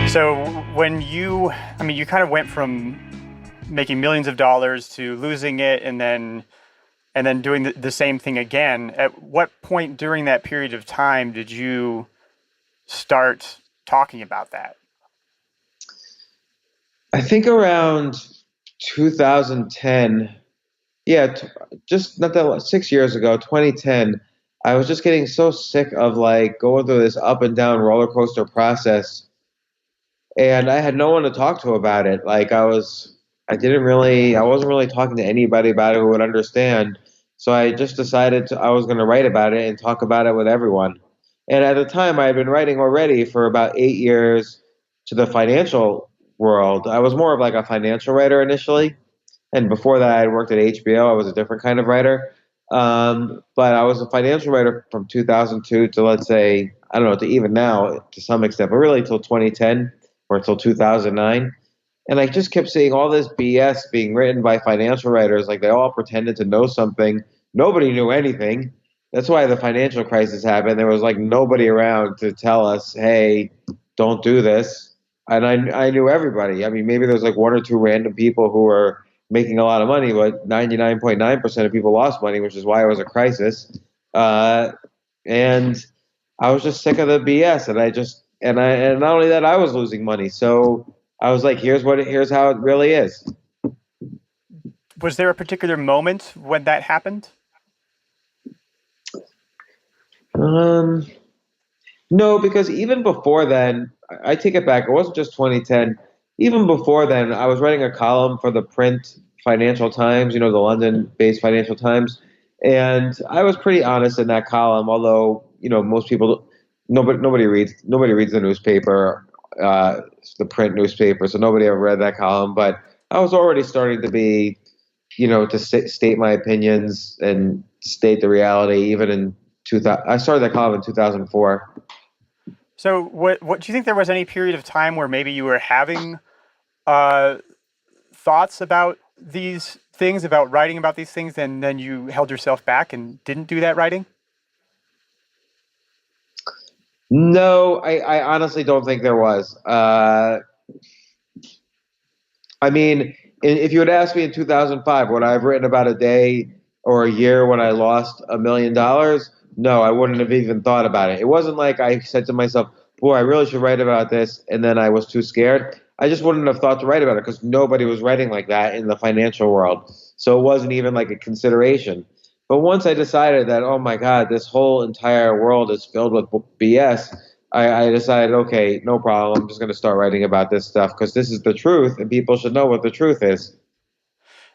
So you kind of went from making millions of dollars to losing it and then doing the same thing again. At what point during that period of time did you start talking about that? I think around 2010, yeah, just not that 6 years ago, 2010, I was just getting so sick of like going through this up and down roller coaster process, and I had no one to talk to about it. I wasn't really talking to anybody about it who would understand. So I just decided I was going to write about it and talk about it with everyone. And at the time, I had been writing already for about 8 years to the financial world. I was more of like a financial writer initially. And before that, I worked at HBO. I was a different kind of writer. But I was a financial writer from 2002 to, let's say, I don't know, to even now to some extent, but really till 2010 or until 2009. And I just kept seeing all this BS being written by financial writers. Like they all pretended to know something. Nobody knew anything. That's why the financial crisis happened. There was like nobody around to tell us, hey, don't do this. And I knew everybody. I mean, maybe there's like one or two random people who were making a lot of money, but 99.9% of people lost money, which is why it was a crisis. And I was just sick of the BS, and not only that, I was losing money. So I was like, here's how it really is. Was there a particular moment when that happened? No, because even before then, I take it back. It wasn't just 2010. Even before then, I was writing a column for the print Financial Times, the London-based Financial Times, and I was pretty honest in that column. Although, most people, nobody reads the newspaper, the print newspaper, so nobody ever read that column. But I was already starting to be, to state my opinions and state the reality, even in 2000. I started that column in 2004. So what do you think there was any period of time where maybe you were having thoughts about these things, about writing about these things, and then you held yourself back and didn't do that writing? No, I honestly don't think there was. I mean, if you had asked me in 2005, would I have written about a day or a year when I lost $1 million? No, I wouldn't have even thought about it. It wasn't like I said to myself, boy, I really should write about this, and then I was too scared. I just wouldn't have thought to write about it because nobody was writing like that in the financial world. So it wasn't even like a consideration. But once I decided that, oh my God, this whole entire world is filled with BS, I decided, okay, no problem. I'm just going to start writing about this stuff because this is the truth and people should know what the truth is.